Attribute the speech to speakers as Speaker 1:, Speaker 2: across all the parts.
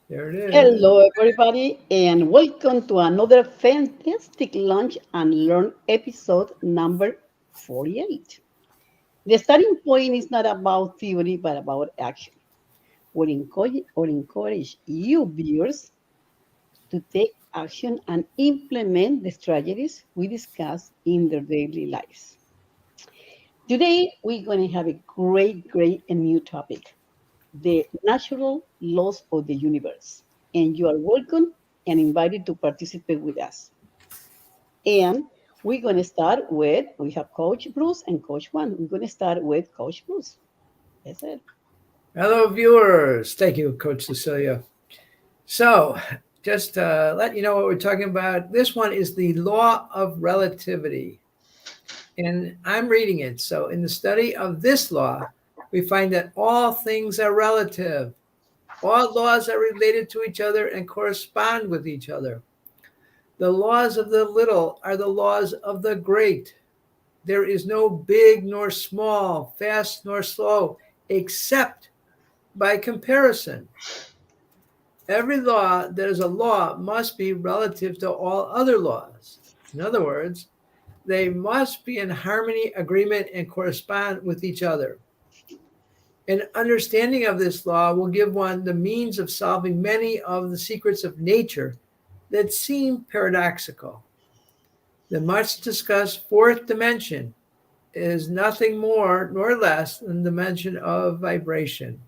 Speaker 1: There it is.
Speaker 2: Hello, everybody, and welcome to another fantastic Lunch and Learn episode number 48. The starting point is not about theory, but about action. We encourage you, viewers, to take action and implement the strategies we discuss in their daily lives. Today, we're going to have a great, and new topic: the natural laws of the universe. And you are welcome and invited to participate with us. And we're going to start with, we have Coach Bruce and Coach Juan. We're going to start with Coach Bruce. That's it.
Speaker 1: Hello, viewers. Thank you, Coach Cecilia. So, just to let you know what we're talking about, this one is the law of relativity. And I'm reading it. So, in the study of this law, we find that all things are relative. All laws are related to each other and correspond with each other. The laws of the little are the laws of the great. There is no big nor small, fast nor slow, except by comparison. Every law that is a law must be relative to all other laws. In other words, they must be in harmony, agreement, and correspond with each other. An understanding of this law will give one the means of solving many of the secrets of nature that seem paradoxical. The much discussed fourth dimension is nothing more nor less than the dimension of vibration.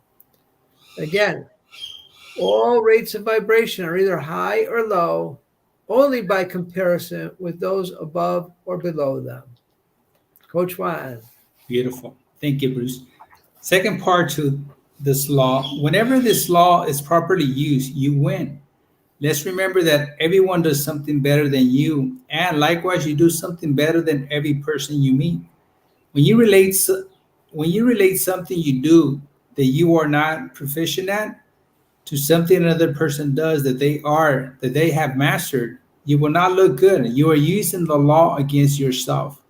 Speaker 1: Again, all rates of vibration are either high or low only by comparison with those above or below them. Coach Juan.
Speaker 3: Beautiful. Thank you, Bruce. Second part to this law: whenever this law is properly used, you win. Let's remember that everyone does something better than you, and likewise, you do something better than every person you meet. When you relate, when you relate something you do that you are not proficient at to something another person does that they have mastered, you will not look good. You are using the law against yourself.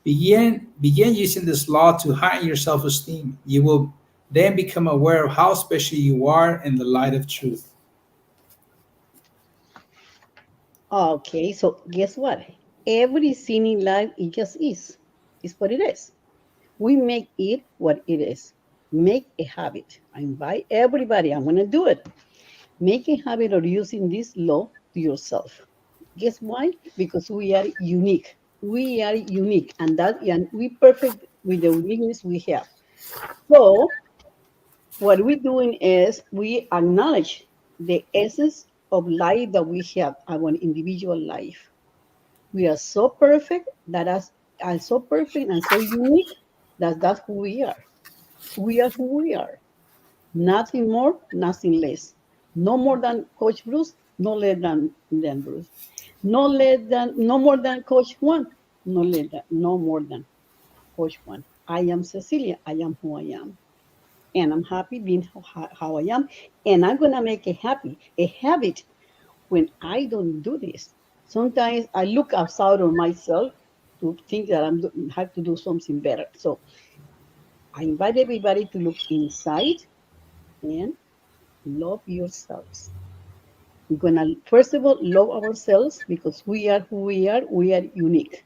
Speaker 3: Begin using this law to heighten your self-esteem. You will then become aware of how special you are in the light of truth.
Speaker 2: Okay, so guess what? Everything in life, it just is. It's what it is. We make it what it is. Make a habit. I invite everybody, I'm going to do it. Make a habit of using this law to yourself. Guess why? Because we are unique. We are unique, and we perfect with the uniqueness we have. So what we're doing is we acknowledge the essence of life that we have, our individual life. We are so perfect that us are so perfect and so unique that that's who we are. We are who we are. Nothing more, nothing less. No more than Coach Bruce, no less than Bruce. No more than Coach Juan, no more than Coach Juan. I am Cecilia. I am who I am. And I'm happy being how I am. And I'm gonna make it happy, a habit when I don't do this. Sometimes I look outside of myself to think that have to do something better. So I invite everybody to look inside and love yourselves. We're gonna first of all love ourselves because we are who we are. We are unique.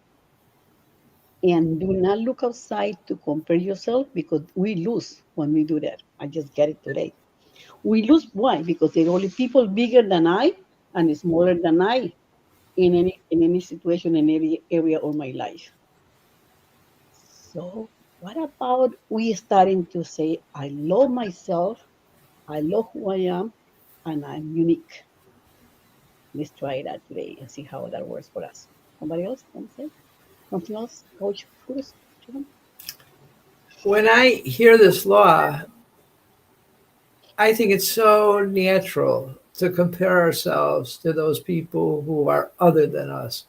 Speaker 2: And do not look outside to compare yourself because we lose when we do that. I just get it today. We lose why? Because there are only people bigger than I and smaller than I in any situation in any area of my life. So what about we starting to say, I love myself, I love who I am, and I'm unique. Let's try that today and see how that works for us. Somebody else want to say something else? Coach Bruce? John?
Speaker 1: When I hear this law, I think it's so natural to compare ourselves to those people who are other than us.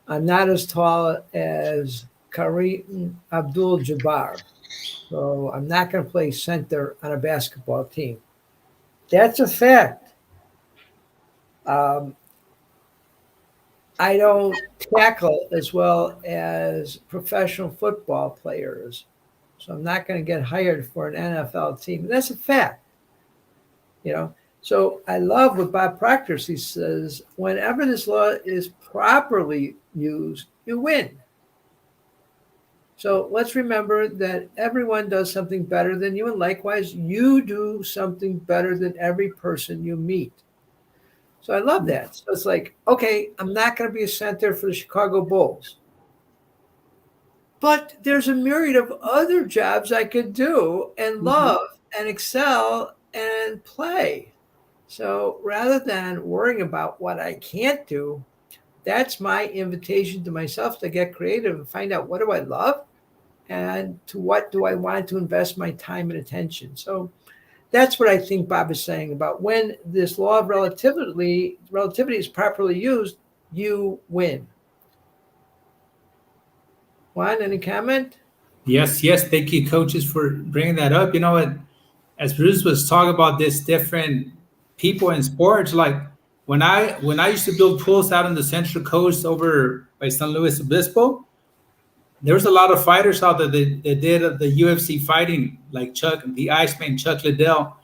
Speaker 1: I'm not as tall as Kareem Abdul Jabbar, so I'm not going to play center on a basketball team. That's a fact. Um, I don't tackle as well as professional football players, so I'm not going to get hired for an NFL team. That's a fact. You know, So I love what Bob Proctor says. He says, whenever this law is properly used, you win. So let's remember that everyone does something better than you, and likewise, you do something better than every person you meet. So I love that. So it's like, okay, I'm not going to be a center for the Chicago Bulls, but there's a myriad of other jobs I could do and love and excel and play. So rather than worrying about what I can't do, that's my invitation to myself to get creative and find out what do I love and to what do I want to invest my time and attention. So that's what I think Bob is saying about when this law of relativity is properly used, you win. Juan, any comment?
Speaker 3: Yes, yes. Thank you, coaches, for bringing that up. You know what? As Bruce was talking about this different people in sports, like when I used to build pools out on the Central Coast over by San Luis Obispo, there was a lot of fighters out there that did the UFC fighting, like the Iceman Chuck Liddell.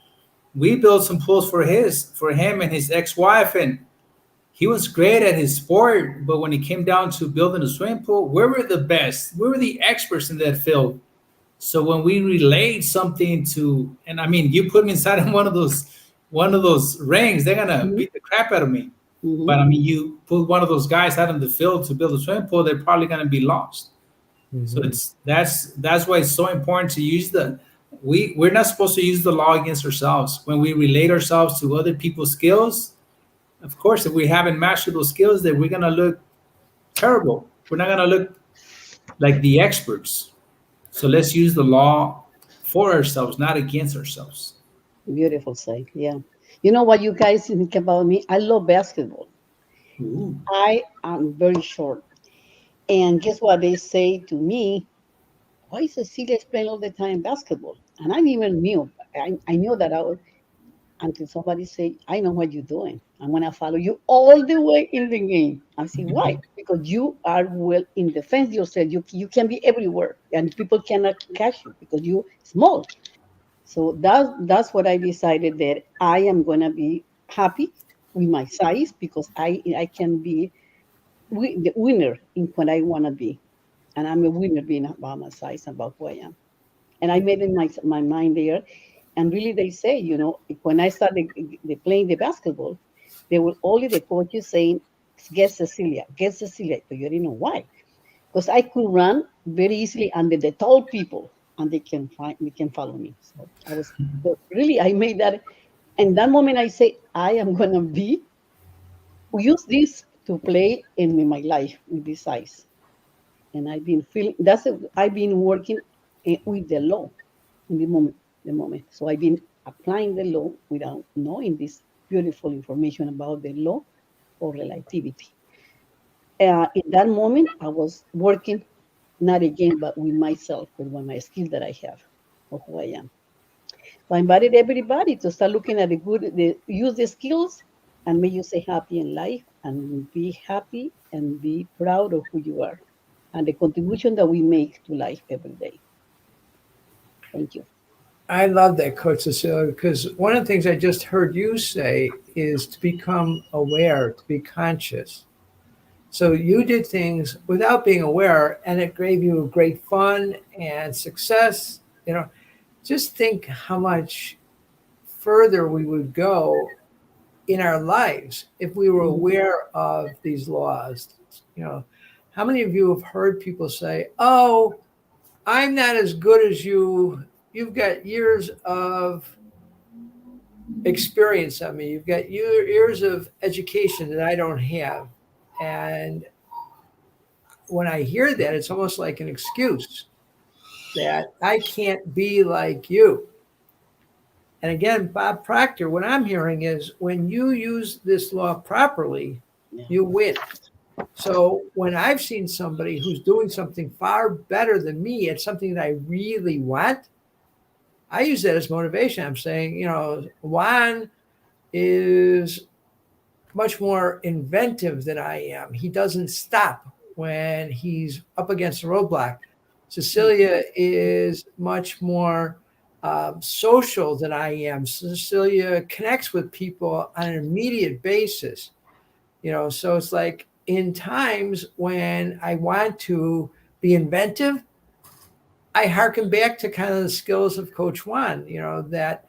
Speaker 3: We built some pools for him and his ex-wife, and he was great at his sport. But when it came down to building a swimming pool, we were the best. We were the experts in that field. So when we relayed something to, and I mean, you put me inside of one of those rings, they're gonna
Speaker 2: Mhm.
Speaker 3: beat the crap out of me.
Speaker 2: Mhm.
Speaker 3: But I mean, you put one of those guys out in the field to build a swimming pool, they're probably gonna be lost. So that's why it's so important to use we're not supposed to use the law against ourselves. When we relate ourselves to other people's skills, of course, if we haven't mastered those skills, then we're gonna look terrible. We're not gonna look like the experts. So let's use the law for ourselves, not against ourselves.
Speaker 2: Beautiful say. Yeah. You know what you guys think about me? I love basketball.
Speaker 3: Ooh.
Speaker 2: I am very short. And guess what they say to me? Why is Cecilia playing all the time basketball? And I even knew. I knew that I was until somebody say, I know what you're doing. I'm gonna follow you all the way in the game. I say, why? Because you are well in defense yourself. You can be everywhere and people cannot catch you because you small. So that's what I decided that I am gonna be happy with my size because I can be the winner in what I wanna be. And I'm a winner being about my size and about who I am. And I made in my mind there. And really, they say, when I started playing the basketball, they were only the coaches saying, get Cecilia. But you didn't know why. Because I could run very easily under the tall people and they can follow me. So really, I made that. And that moment I say, I am going to use this to play in my life with this size. And I've been feeling I've been working with the law in the moment. So I've been applying the law without knowing this beautiful information about the law or relativity. In that moment, I was working not again, but with myself, with my skill that I have of who I am. So I invited everybody to start looking at use the skills and make you stay happy in life and be happy and be proud of who you are and the contribution that we make to life every day. Thank you.
Speaker 1: I love that, Coach Cecilia, because one of the things I just heard you say is to become aware, to be conscious. So you did things without being aware, and it gave you great fun and success. Just think how much further we would go in our lives if we were aware of these laws. How many of you have heard people say, "Oh, I'm not as good as you. You've got years of experience on me. You've got years of education that I don't have." And when I hear that, it's almost like an excuse that I can't be like you. And again, Bob Proctor, what I'm hearing is when you use this law properly,
Speaker 2: Yeah.
Speaker 1: you win. So when I've seen somebody who's doing something far better than me at something that I really want, I use that as motivation. I'm saying, Juan is much more inventive than I am. He doesn't stop when he's up against a roadblock. Cecilia is much more social than I am. Cecilia connects with people on an immediate basis. So it's like in times when I want to be inventive, I harken back to kind of the skills of Coach Juan, that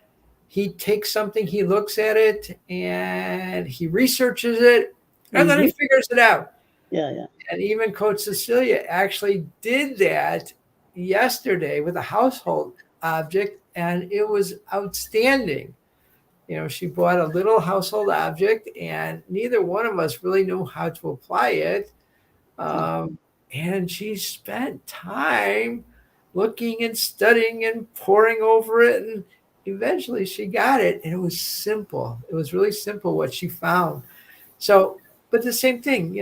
Speaker 1: he takes something, he looks at it, and he researches it, and then he figures it out.
Speaker 2: Yeah.
Speaker 1: And even Coach Cecilia actually did that yesterday with a household object, and it was outstanding. She bought a little household object, and neither one of us really knew how to apply it. And she spent time looking and studying and poring over it. And eventually she got it. And it was simple. It was really simple what she found. So, but the same thing,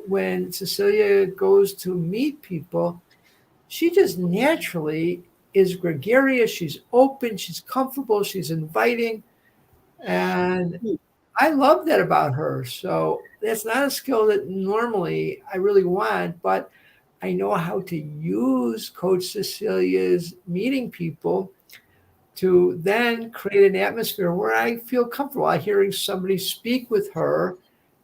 Speaker 1: when Cecilia goes to meet people, she just naturally is gregarious. She's open. She's comfortable. She's inviting. And I love that about her. So that's not a skill that normally I really want, but I know how to use Coach Cecilia's meeting people to then create an atmosphere where I feel comfortable. Hearing somebody speak with her,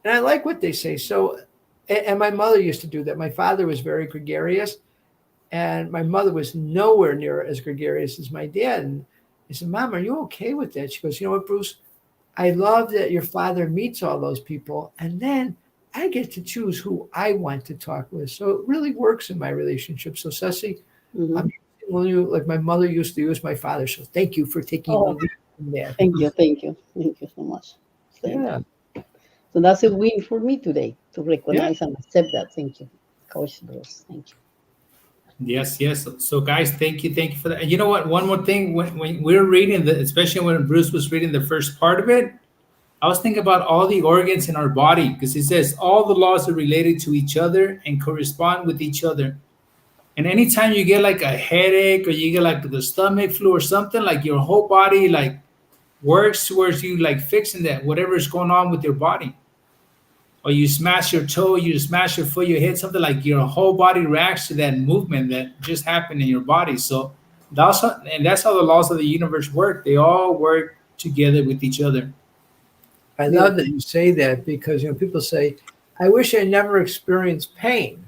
Speaker 1: and I like what they say. So, and my mother used to do that. My father was very gregarious, and my mother was nowhere near as gregarious as my dad. And I said, Mom, are you okay with that? She goes, you know what, Bruce? I love that your father meets all those people, and then I get to choose who I want to talk with. So it really works in my relationship. So, Ceci, I'm using you like my mother used to use my father. So thank you for taking the lead in that.
Speaker 2: Thank you so much.
Speaker 1: Yeah.
Speaker 2: So that's a win for me today to recognize and accept that. Thank you, Coach Bruce. Thank you.
Speaker 3: Yes. So guys, thank you for that. And you know what? One more thing, when we were reading especially when Bruce was reading the first part of it, I was thinking about all the organs in our body, because it says all the laws are related to each other and correspond with each other. And anytime you get like a headache or you get like the stomach flu or something, like your whole body like works towards you like fixing that, whatever is going on with your body. Or you smash your toe, you smash your foot, you hit something, like your whole body reacts to that movement that just happened in your body. So that's how the laws of the universe work. They all work together with each other.
Speaker 1: I love that you say that, because people say, I wish I never experienced pain.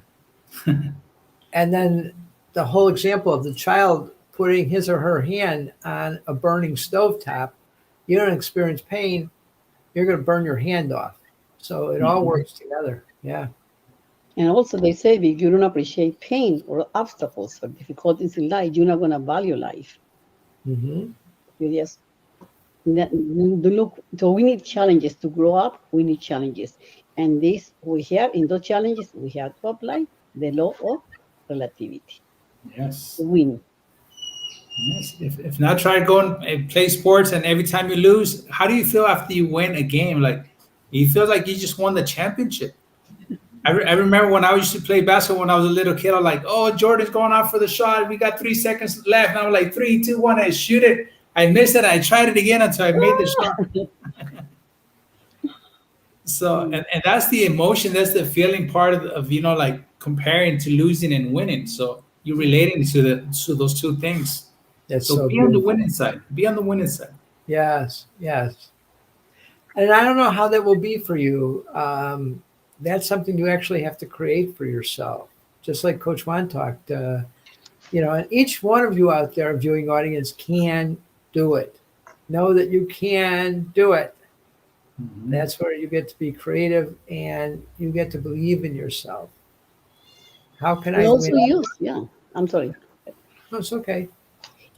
Speaker 1: And then the whole example of the child putting his or her hand on a burning stovetop, you don't experience pain, you're going to burn your hand off. So it all works together. Yeah.
Speaker 2: And also they say if you don't appreciate pain or obstacles or difficulties in life, you're not going to value life. You just look. So we need challenges to grow up. We need challenges. And this we have in those challenges, we have to apply the law of relativity.
Speaker 3: Yes.
Speaker 2: Win.
Speaker 3: Yes. If not, try to go and play sports, and every time you lose, how do you feel after you win a game? Like, you feel like you just won the championship. I remember when I used to play basketball when I was a little kid, I was like, oh, Jordan's going out for the shot. We got 3 seconds left. And I was like, 3, 2, 1, I shoot it. I missed it. I tried it again until I made the shot. So, and that's the emotion. That's the feeling part of like comparing to losing and winning. So you're relating to those two things.
Speaker 1: That's
Speaker 3: so be on the winning side. Be on the winning side.
Speaker 1: Yes. And I don't know how that will be for you. That's something you actually have to create for yourself. Just like Coach Juan talked, and each one of you out there, viewing audience, can do it. Know that you can do it. That's where you get to be creative and you get to believe in yourself. How can I
Speaker 2: also use? Yeah, I'm sorry.
Speaker 1: No, it's okay.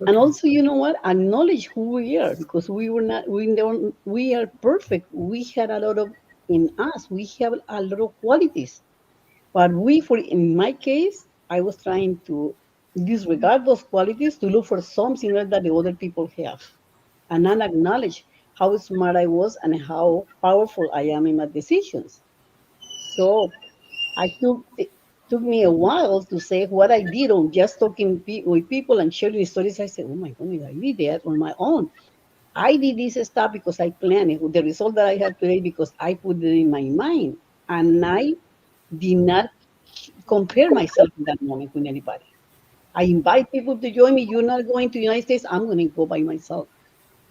Speaker 2: And also, you know what? Acknowledge who we are, because we are perfect. We had a lot of in us. We have a lot of qualities, but in my case, I was trying to disregard those qualities to look for something that the other people have, and then acknowledge how smart I was and how powerful I am in my decisions. So it took me a while to say what I did on just talking with people and sharing stories. I said, oh my goodness, I did that on my own. I did this stuff because I planned it. The result that I have today because I put it in my mind. And I did not compare myself in that moment with anybody. I invite people to join me. You're not going to the United States. I'm going to go by myself.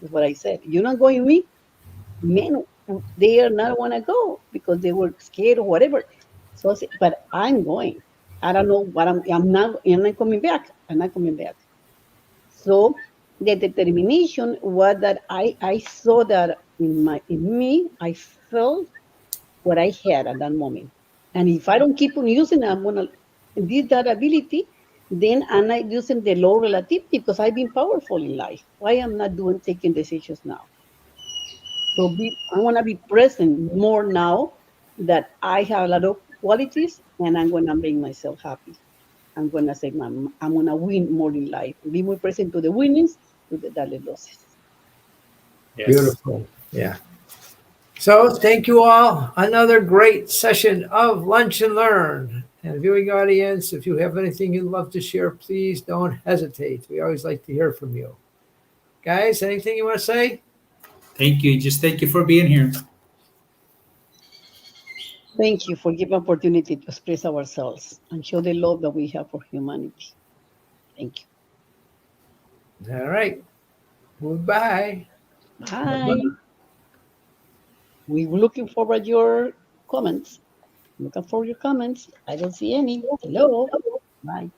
Speaker 2: That's what I said. You're not going with me. Men, they are not want to go because they were scared or whatever. So I said, but I'm going. I don't know what I'm not coming back. I'm not coming back. So the determination was that I saw that in me, I felt what I had at that moment. And if I don't keep on using it, I'm gonna this that ability, then I'm not using the low relativity because I've been powerful in life. Why I'm not doing taking decisions now? So I want to be present more now that I have a lot of qualities and I'm going to make myself happy. I'm going to say, I'm going to win more in life. Be more present to the winnings, to the losses.
Speaker 3: Yes.
Speaker 1: Beautiful. Yeah. So thank you all. Another great session of Lunch and Learn. And viewing audience, if you have anything you'd love to share, please don't hesitate. We always like to hear from you. Guys, anything you want to say?
Speaker 3: Thank you. Just thank you for being here.
Speaker 2: Thank you for giving opportunity to express ourselves and show the love that we have for humanity. Thank you.
Speaker 1: All right. Goodbye.
Speaker 2: Bye. We're looking forward your comments. Looking for your comments. I don't see any. Hello. Bye.